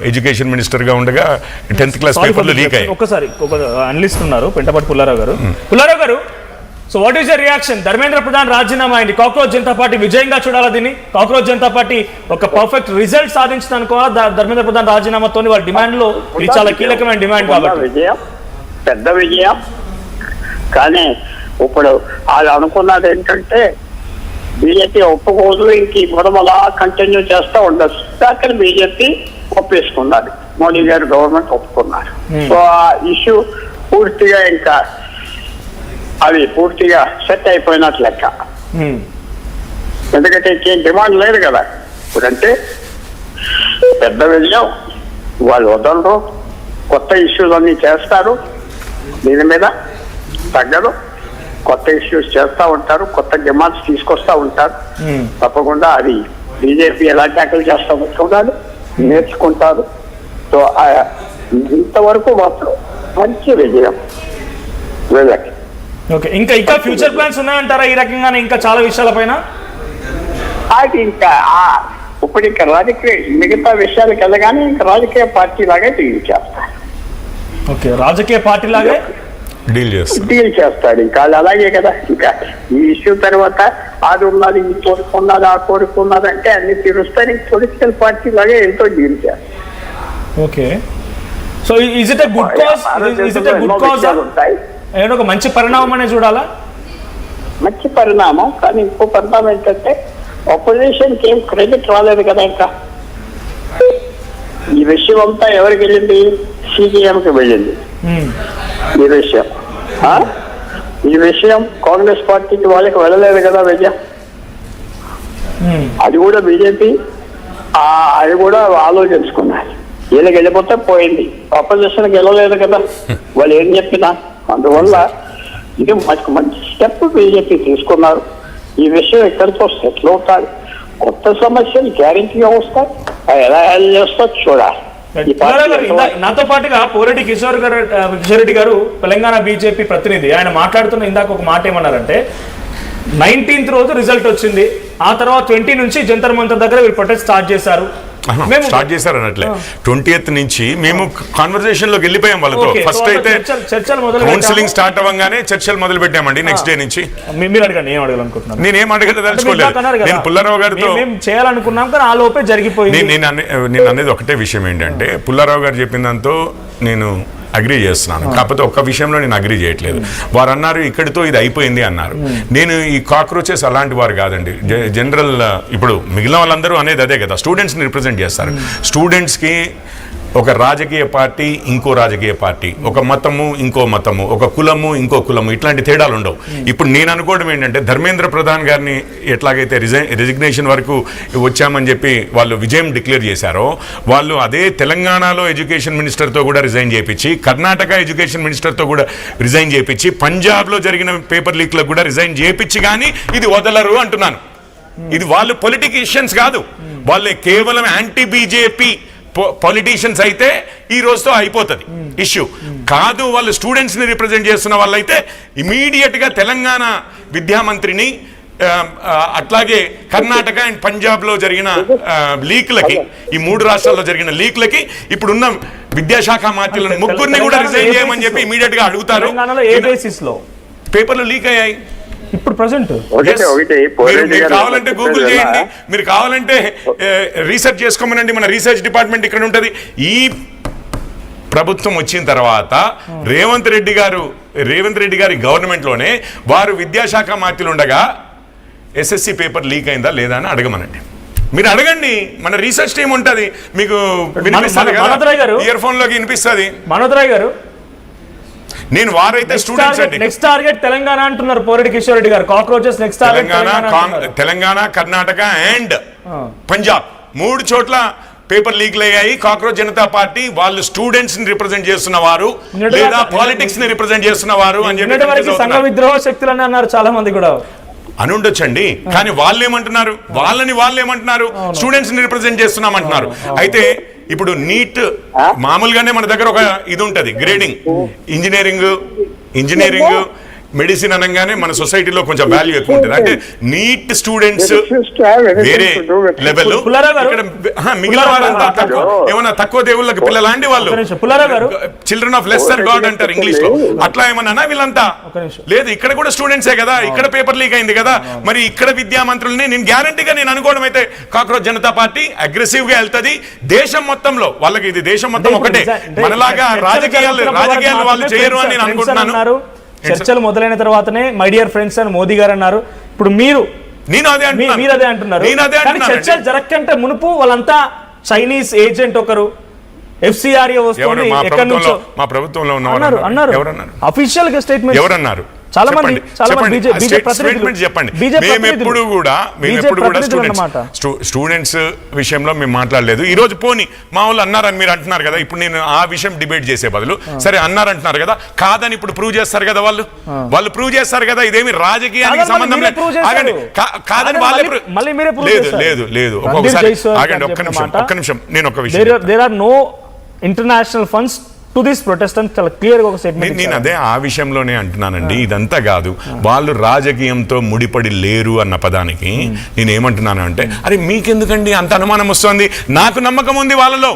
Education మినిస్టర్గా ఉండగా 10th class పేపర్లు లీక్ అయ్యాయి. ఒకసారి ఒక అనలిస్ట్ ఉన్నారు పెంటపాటి పుల్లారావు గారు. పుల్లారావు గారు, so what is the reaction? Dharmendra Pradhan రాజీనామా అయింది. కాక్రోచ్ జనతా పార్టీ విజయంగా చూడాలా దీన్ని? కాక్రోచ్ జనతా పార్టీ ఒక పర్ఫెక్ట్ రిజల్ట్ సాధించింది అనుకోవాలా ధర్మేంద్ర ప్రధాన్ రాజీనామాతో? వాళ్ళ డిమాండ్ లో ఇది చాలా కీలకమైన డిమాండ్ కాబట్టి విజయం, పెద్ద విజయం. కానీ ఇప్పుడు వాళ్ళు అనుకున్నది ఏంటంటే బీజేపీ ఒప్పుకోదు, ఇంక ఈ గొడవ అలా కంటిన్యూ చేస్తూ ఉండొచ్చు. కానీ బీజేపీ ఒప్పేసుకున్నది, మోడీ గారు గవర్నమెంట్ ఒప్పుకున్నారు. సో ఆ ఇష్యూ పూర్తిగా ఇంకా అది పూర్తిగా సెట్ అయిపోయినట్లు లెక్క. ఎందుకంటే ఇంకేం డిమాండ్ లేదు కదా. ఇప్పుడంటే పెద్ద విజయం, వాళ్ళు వదలరు, కొత్త ఇష్యూస్ అన్నీ చేస్తారు, దీని మీద తగ్గదు, కొత్త ఇష్యూస్ చేస్తూ ఉంటారు, కొత్త డిమాండ్స్ తీసుకొస్తూ ఉంటారు. తప్పకుండా అది బీజేపీ ఎలా ట్యాకిల్ చేస్తూ ఉంటున్నారు, నేర్చుకుంటారు. సో ఇంతవరకు మాత్రం మంచి విజయం వీళ్ళకి. ఓకే, ఇంకా ఫ్యూచర్ ప్లాన్స్ ఉన్నాయంటారా ఈ రకంగానే ఇంకా చాలా విషయాలపైన? అది ఇంకా ఇప్పుడు ఇంకా రాజకీయ మిగతా విషయాలకు వెళ్ళగానే ఇంకా రాజకీయ పార్టీ లాగే డీల్ చేస్తారు. ఓకే, రాజకీయ పార్టీ లాగే డీల్ చేస్తాడు. ఇంకా అలాగే కదా. ఇంకా ఈ ఇష్యూ తర్వాత అది ఉన్నది, ఈ కోరిక ఉన్నది, ఆ కోరిక ఉన్నది అంటే అన్ని తీరుస్తాయి. పొలిటికల్ పార్టీ లాగే ఎంతో డీల్ చేస్తారు. Okay, so is it a good cause? ఉంటాయి, ఒక మంచి పరిణామం అనే చూడాలా? మంచి పరిణామం. కానీ ఇంకో పరిణామం ఏంటంటే అపోజిషన్ కి ఏం క్రెడిట్ రాలేదు కదా. ఇంకా ఈ విషయం అంతా ఎవరికి వెళ్ళింది? సిపిఎంకి వెళ్ళింది. ఈ విషయం కాంగ్రెస్ పార్టీకి వాళ్ళకి వెళ్ళలేదు కదా విజయం. అది కూడా బీజేపీ అది కూడా ఆలోచించుకున్నారు. వీళ్ళకి వెళ్ళిపోతే పోయింది, అపోజిషన్కి వెళ్ళలేదు కదా వాళ్ళు ఏం చెప్పినా. అందువల్ల ఇది మంచి స్టెప్ బీజేపీ తీసుకున్నారు. ఈ విషయం ఎక్కడితో సెటిల్ అవుతారు, కొత్త సమస్యలు గ్యారెంటీగా వస్తాయి, ఎలా హ్యాండిల్ చేస్తా చూడాలి. నాతో పాటుగా పోరెడ్డి కిషోర్ రెడ్డి గారు తెలంగాణ బీజేపీ ప్రతినిధి, ఆయన మాట్లాడుతున్న ఇందాక ఒక మాట ఏమన్నారంటే 19th రోజు రిజల్ట్ వచ్చింది, ఆ తర్వాత 20 నుంచి జంతర్ మంతర్ దగ్గర వీళ్ళు ప్రొటెస్ట్ స్టార్ట్ చేశారు. స్టార్ట్ చేశారు అన్నట్లే 20th నుంచి మేము కాన్వర్సేషన్ లోకి వెళ్ళిపోయాం వాళ్ళతో. ఫస్ట్ అయితే కౌన్సిలింగ్ స్టార్ట్ అవ్వగానే చర్చలు మొదలు పెట్టామండి. నెక్స్ట్ డే నుంచి మీరు అడగండి, ఏం అడగాలనుకుంటున్నారు? నేనేం అడగదలుచుకోలేదు. నేను పుల్లారావు గారితో చేయాలనుకున్నాం కానీ ఆ లోపే జరిగిపోయింది. నేను అనేది ఒకటే విషయం ఏంటంటే పుల్లారావు గారు చెప్పిన దాంతో నేను అగ్రీ చేస్తున్నాను. కాకపోతే ఒక్క విషయంలో నేను అగ్రీ చేయట్లేదు. వారు అన్నారు ఇక్కడితో ఇది అయిపోయింది అన్నారు. నేను ఈ కాక్రోచెస్ అలాంటి వారు కాదండి. జనరల్ ఇప్పుడు మిగిలిన వాళ్ళందరూ అనేది అదే కదా, స్టూడెంట్స్ని రిప్రజెంట్ చేస్తారు. స్టూడెంట్స్కి ఒక రాజకీయ పార్టీ ఇంకో రాజకీయ పార్టీ, ఒక మతము ఇంకో మతము, ఒక కులము ఇంకో కులము, ఇట్లాంటి తేడాలు ఉండవు. ఇప్పుడు నేను అనుకోవడం ఏంటంటే ధర్మేంద్ర ప్రధాన్ గారిని ఎట్లాగైతే రెసిగ్నేషన్ వరకు వచ్చామని చెప్పి వాళ్ళు విజయం డిక్లేర్ చేశారో, వాళ్ళు అదే తెలంగాణలో ఎడ్యుకేషన్ మినిస్టర్తో కూడా రిజైన్ చేయించి, కర్ణాటక ఎడ్యుకేషన్ మినిస్టర్తో కూడా రిజైన్ చేయించి, పంజాబ్లో జరిగిన పేపర్ లీక్లకు కూడా రిజైన్ చేయించి కానీ ఇది వదలరు అంటున్నాను. ఇది వాళ్ళు పొలిటిషియన్స్ కాదు, వాళ్ళే కేవలం యాంటీ బీజేపీ పొలిటీషియన్స్ అయితే ఈ రోజుతో అయిపోతుంది ఇష్యూ కాదు. వాళ్ళు స్టూడెంట్స్ని రిప్రజెంట్ చేస్తున్న వాళ్ళైతే ఇమీడియట్గా తెలంగాణ విద్యామంత్రిని అట్లాగే కర్ణాటక అండ్ పంజాబ్లో జరిగిన లీక్లకి, ఈ 3 రాష్ట్రాల్లో జరిగిన లీక్లకి ఇప్పుడున్న విద్యాశాఖ మంత్రులను ముగ్గురిని కూడా రిజైన్ చేయమని చెప్పి ఇమీడియట్గా అడుగుతారు. పేపర్లు లీక్ అయ్యాయి. ఇప్పుడు ప్రెజెంట్ కావాలంటే గూగుల్ చేయండి, మీరు కావాలంటే రీసెర్చ్ చేసుకోమనండి. మన రీసెర్చ్ డిపార్ట్మెంట్ ఇక్కడ ఉంటుంది. ఈ ప్రభుత్వం వచ్చిన తర్వాత రేవంత్ రెడ్డి గారి గవర్నమెంట్లోనే వారు విద్యాశాఖ మంత్రులు ఉండగా ఎస్ఎస్సి పేపర్ లీక్ అయిందా లేదా అని అడగమనండి. మీరు అడగండి, మన రీసెర్చ్ టీం ఉంటుంది, మీకు ఇయర్ ఫోన్ లోకి వినిపిస్తుంది. మనోదరాయ్ గారు, నేను వారైతే స్టూడెంట్స్ అండి. నెక్స్ట్ టార్గెట్ తెలంగాణ అంటున్నారు పోరెడ్డి కిషోర్ రెడ్డి గారు. Cockroaches next target Telangana, Karnataka and Punjab 3 చోట్ల పేపర్ లీక్లు అయ్యాయి. కాక్రోచ్ జనతా పార్టీ వాళ్ళు స్టూడెంట్స్ ని రిప్రజెంట్ చేస్తున్న వారు లేదా పాలిటిక్స్ ని రిప్రజెంట్ చేస్తున్న వారు అని చెప్పి సంఘ విద్రోహ శక్తులని అన్నారు చాలా మంది కూడా. అని ఉండొచ్చండి, కానీ వాళ్ళు ఏమంటున్నారు స్టూడెంట్స్ ని రిప్రజెంట్ చేస్తున్నామంటున్నారు. అయితే ఇప్పుడు నీట్ మామూలుగానే మన దగ్గర ఒక ఇది ఉంటుంది, గ్రేడింగ్, ఇంజనీరింగ్ మెడిసిన్ అనగానే మన సొసైటీలో కొంచెం వాల్యూ ఎక్కువ ఉంటుంది. అంటే నీట్ స్టూడెంట్స్ వేరే లెవెల్, మిగిలిన వాళ్ళంతా తక్కువ, ఏమన్నా తక్కువ దేవుళ్ళకి పిల్లలాంటి వాళ్ళు, చిల్డ్రన్ ఆఫ్ లెస్సర్ గాడ్ అంటారు ఇంగ్లీష్ లో, అట్లా ఏమన్నా వీళ్ళంతా లేదు. ఇక్కడ కూడా స్టూడెంట్సే కదా, ఇక్కడ పేపర్ లీక్ అయింది కదా, మరి ఇక్కడ విద్యామంత్రుల్ని నేను గ్యారంటీగా నేను అనుకోవడం అయితే కాక్రోచ్ జనతా పార్టీ అగ్రెసివ్ గా వెళ్తుంది దేశం మొత్తంలో. వాళ్ళకి ఇది దేశం మొత్తం ఒకటే, మనలాగా రాజకీయాలు వాళ్ళు చేయరు అని నేను అనుకుంటున్నాను. చర్చలు మొదలైన తర్వాతనే మై డియర్ ఫ్రెండ్స్ అని మోదీ గారు అన్నారు. ఇప్పుడు మీరు అదే అంటున్నారు. చర్చలు జరగకంటే మునుపు వాళ్ళంతా చైనీస్ ఏజెంట్ ఒకరు FCRA వస్తుంది ఎక్కడి నుంచో మా ప్రభుత్వంలో అన్నారు. అఫీషియల్ గా స్టేట్మెంట్ ఎవరన్నారు? చాలా మంది చెప్పండి. మేము ఎప్పుడు కూడా స్టూడెంట్స్ విషయంలో మేము మాట్లాడలేదు. ఈ రోజు పోనీ మా వాళ్ళు అన్నారని మీరు అంటున్నారు కదా, ఇప్పుడు నేను ఆ విషయం డిబేట్ చేసే బదులు సరే అన్నారంటున్నారు కదా, కాదని ఇప్పుడు ప్రూవ్ చేస్తారు కదా, వాళ్ళు ప్రూవ్ చేస్తారు కదా, ఇదేమి రాజకీయానికి సంబంధం లేదు. కాదని వాళ్ళే లేదు ఒక్కొక్కసారి ఆగండి, ఒక్క నిమిషం నేను ఒక విషయం, there are no international funds to this protest అని చాలా క్లియర్ గా ఒక స్టేట్మెంట్. నేను అదే ఆ విషయంలోనే అంటున్నానండి. ఇదంతా కాదు, వాళ్ళు రాజకీయంతో ముడిపడి లేరు అన్న పదానికి నేను ఏమంటున్నాను అంటే, అరే మీకెందుకండి అంత అనుమానం వస్తుంది? నాకు నమ్మకం ఉంది వాళ్ళలో.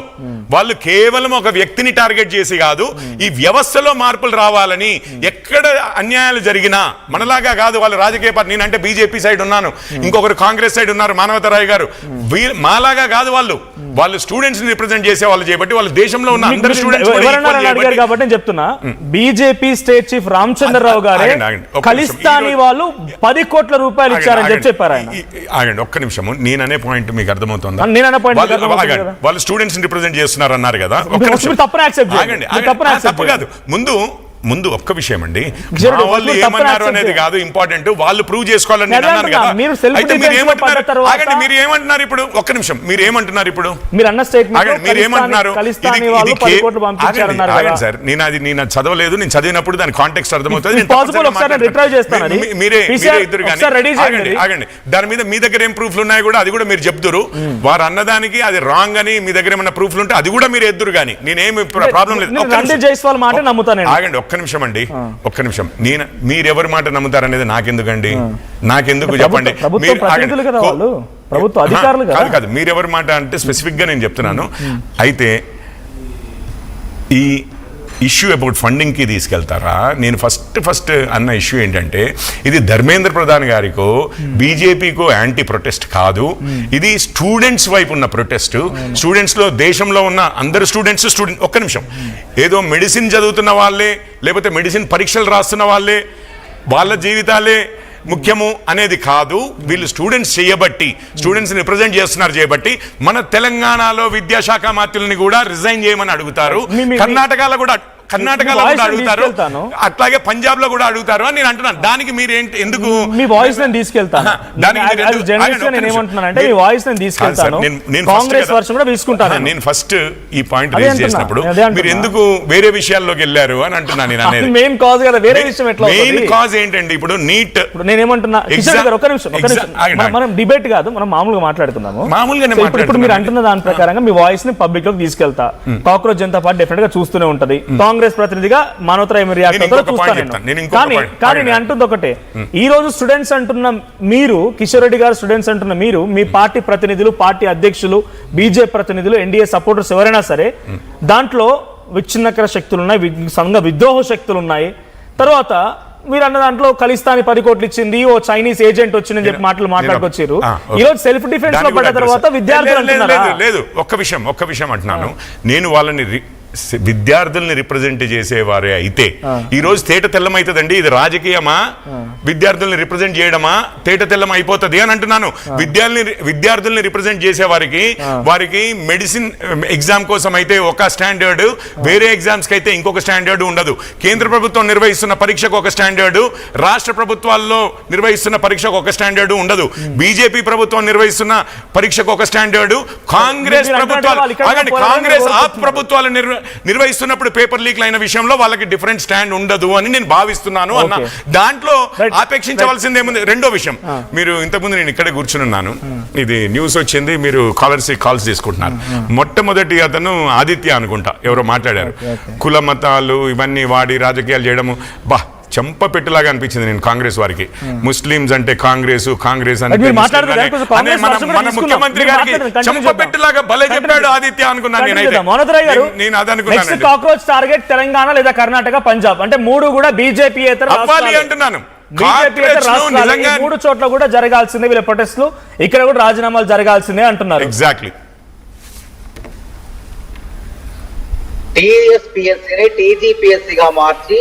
వాళ్ళు కేవలం ఒక వ్యక్తిని టార్గెట్ చేసి కాదు, ఈ వ్యవస్థలో మార్పులు రావాలని, ఎక్కడ అన్యాయాలు జరిగినా మనలాగా కాదు వాళ్ళు రాజకీయ పార్టీ. నేనంటే బీజేపీ సైడ్ ఉన్నాను, ఇంకొకరు కాంగ్రెస్ సైడ్ ఉన్నారు, మానవతరాయ్ గారు, మాలాగా కాదు వాళ్ళు స్టూడెంట్స్ ని రిప్రజెంట్ చేసే వాళ్ళు చేయబట్టి, వాళ్ళ దేశంలో ఉన్న అందరు స్టూడెంట్స్ కాబట్టి నేను చెప్తున్నా, బీజేపీ స్టేట్ చీఫ్ రామచంద్రరావు గారే ఖలిస్తానీ వాళ్ళు 10 కోట్ల రూపాయలు ఇచ్చారని చెప్పారు ఆయన. ఆగండి ఒక్క నిమిషం, నేననే పాయింట్ మీకు అర్థమవుతుందా? వాళ్ళు స్టూడెంట్స్ ని రిప్రజెంట్ చేస్తున్నారు అన్నారు కదా, తప్పు కాదు. ముందు ఒక్క విషయం అండి, వాళ్ళు ఏమన్నారు అనేది కాదు ఇంపార్టెంట్, వాళ్ళు ప్రూవ్ చేసుకోవాలని నేను అన్నాను కదా. అయితే మీరు ఏమంటున్నారు ఇప్పుడు? ఒక్క నిమిషం, మీరు ఏమంటున్నారు ఇప్పుడు? మీరు ఏమంటున్నారు? సార్ నేను చదవలేదు, నేను చదివినప్పుడు దాని కాంటెక్స్ట్ అర్థమవుతుంది. మీరే ఇద్దరు ఆగండి, దాని మీద మీ దగ్గర ఏం ప్రూఫ్లు ఉన్నాయో కూడా అది కూడా మీరు చెప్తురు. వారు అన్నదానికి అది రాంగ్ అని మీ దగ్గర ఏమైనా ప్రూఫ్లు ఉంటే అది కూడా మీరు ఎద్దురు. కానీ నేనేమి ప్రాబ్లం లేదు. ఆగండి ఒక్క నిమిషం అండి, ఒక్క నిమిషం. మీరెవరి మాట నమ్ముతారనేది నాకెందుకండి? నాకెందుకు చెప్పండి. కాదు, మీరెవరి మాట అంటే స్పెసిఫిక్ గా నేను చెప్తున్నాను. అయితే ఈ ఇష్యూ అబౌట్ ఫండింగ్ కి తీసుకెళ్తారా? నేను ఫస్ట్ అన్న ఇష్యూ ఏంటంటే, ఇది ధర్మేంద్ర ప్రధాన్ గారికో బీజేపీకో యాంటీ ప్రొటెస్ట్ కాదు, ఇది స్టూడెంట్స్ వైపు ఉన్న ప్రొటెస్ట్. స్టూడెంట్స్ లో దేశంలో ఉన్న అందరు స్టూడెంట్స్ ఒక్క నిమిషం, ఏదో మెడిసిన్ చదువుతున్న వాళ్ళే లేకపోతే మెడిసిన్ పరీక్షలు రాస్తున్న వాళ్ళే వాళ్ళ జీవితాలే ముఖ్యము అనేది కాదు. వీళ్ళు స్టూడెంట్స్ చేయబట్టి, స్టూడెంట్స్ రిప్రజెంట్ చేస్తున్నారు చేయబట్టి, మన తెలంగాణలో విద్యాశాఖ మంత్రులని కూడా రిజైన్ చేయమని అడుగుతారు, కర్ణాటకలో కూడా అడుగుతారు, అట్లాగే పంజాబ్ లో కూడా అడుగుతారు అని నేను అంటున్నాను. దానికి మీరు ఎందుకు మీ వాయిస్ నేను తీసుకెళ్తాను? నేను ఫస్ట్ ఈ పాయింట్ రేజ్ చేసినప్పుడు మీరు ఎందుకు వేరే విషయాల్లోకి వెళ్ళారు అని అంటున్నాను. నేను అనేది మెయిన్ కాజ్ కదా, వేరే విషయం ఎట్లా? మెయిన్ కాజ్ ఏంటండి? ఇప్పుడు నీట్, నేనేమంటున్నా, ఒక నిమిషం, మనం డిబేట్ కాదు, మనం మామూలుగా మాట్లాడుతున్నాము. ఇప్పుడు మీరు అంటున్న దాని ప్రకారంగా మీ వాయిస్ ని పబ్లిక్ లోకి తీసుకెళ్తా. కాక్రోచ్ జనతా పార్టీ డెఫినెట్ గా చూస్తూనే ఉంటది. కాంగ్రెస్ ప్రతినిధిగా మానవతరాయ్ కానీ నేను అంటుంది ఒకటే, ఈ రోజు స్టూడెంట్స్ అంటున్న మీరు, కిషోర్ రెడ్డి గారు స్టూడెంట్స్ అంటున్న మీరు, మీ పార్టీ ప్రతినిధులు, పార్టీ అధ్యక్షులు, బీజేపీ ప్రతినిధులు, ఎన్డీఏ సపోర్టర్స్ ఎవరైనా సరే, దాంట్లో విచ్ఛిన్నకర శక్తులు ఉన్నాయి, సంఘ విద్రోహ శక్తులు ఉన్నాయి. తర్వాత మీరు అన్న దాంట్లో ఖలిస్తానీ 10 కోట్లు ఇచ్చింది, ఓ చైనీస్ ఏజెంట్ వచ్చిందని చెప్పి మాట్లాడుకొచ్చారు. ఈ రోజు సెల్ఫ్ డిఫెన్స్ లో పడ్డ తర్వాత విద్యార్థులు లేదు, ఒక్క విషయం అంటున్నాను. నేను వాళ్ళని విద్యార్థుల్ని రిప్రజెంట్ చేసేవారే అయితే ఈ రోజు తేట తెల్లమైతుందండి. ఇది రాజకీయమా, విద్యార్థుల్ని రిప్రజెంట్ చేయడమా? తేట తెల్లం అయిపోతుంది అని అంటున్నాను. విద్యార్థుల్ని రిప్రజెంట్ చేసే వారికి మెడిసిన్ ఎగ్జామ్ కోసం అయితే ఒక స్టాండర్డ్, వేరే ఎగ్జామ్స్ కి అయితే ఇంకొక స్టాండర్డ్ ఉండదు. కేంద్ర ప్రభుత్వం నిర్వహిస్తున్న పరీక్షకు ఒక స్టాండర్డ్, రాష్ట్ర ప్రభుత్వాల్లో నిర్వహిస్తున్న పరీక్షకు ఒక స్టాండర్డ్ ఉండదు. బీజేపీ ప్రభుత్వం నిర్వహిస్తున్న పరీక్షకు ఒక స్టాండర్డ్, కాంగ్రెస్ ప్రభుత్వాలు నిర్వహిస్తున్నప్పుడు పేపర్ లీక్లు అయిన విషయంలో వాళ్ళకి డిఫరెంట్ స్టాండ్ ఉండదు అని నేను భావిస్తున్నాను అన్న. దాంట్లో ఆపేక్షించవలసింది ఏముంది? రెండో విషయం, మీరు ఇంతకుముందు నేను ఇక్కడే కూర్చున్నాను, ఇది న్యూస్ వచ్చింది, మీరు కాల్స్ తీసుకుంటున్నారు. మొట్టమొదటి అతను ఆదిత్య అనుకుంటా ఎవరో మాట్లాడారు, కుల మతాలు ఇవన్నీ వాడి రాజకీయాలు చేయడము. చెంప పెట్టేలాగా అనిపించింది నేను కాంగ్రెస్ వారికి. ముస్లిమ్స్ అంటే కాంగ్రెస్ అంటే మీరు మాట్లాడుతున్నారు దానికోసం కాంగ్రెస్ మన రాష్ట్రం కూడా ముఖ్యమంత్రి తీసుకున్నాం. గారికి మీరు మాట్లాడండి, చెంప continue పెట్టేలాగా భలే చెప్పాడు ఆదిత్య అనుకున్నాను నేనైతే. మోనోదరాయ్ గారు, నేను అదనుకున్నాను. నెక్స్ట్ కాక్రోచ్ టార్గెట్ తెలంగాణ లేదా కర్ణాటక, పంజాబ్, అంటే మూడు కూడా బీజేపీ అవ్వాలి అంటున్నాను. రాష్ట్రాలు మూడు చోట్ల కూడా జరగాల్సిందే వీళ్ళ ప్రొటెస్ట్లు, ఇక్కడ కూడా రాజీనామాలు జరగాల్సిందే అంటున్నారు. ఎగ్జాక్ట్లీ. టీఎస్పీఎస్సీని టీజీపీఎస్సీగా మార్చి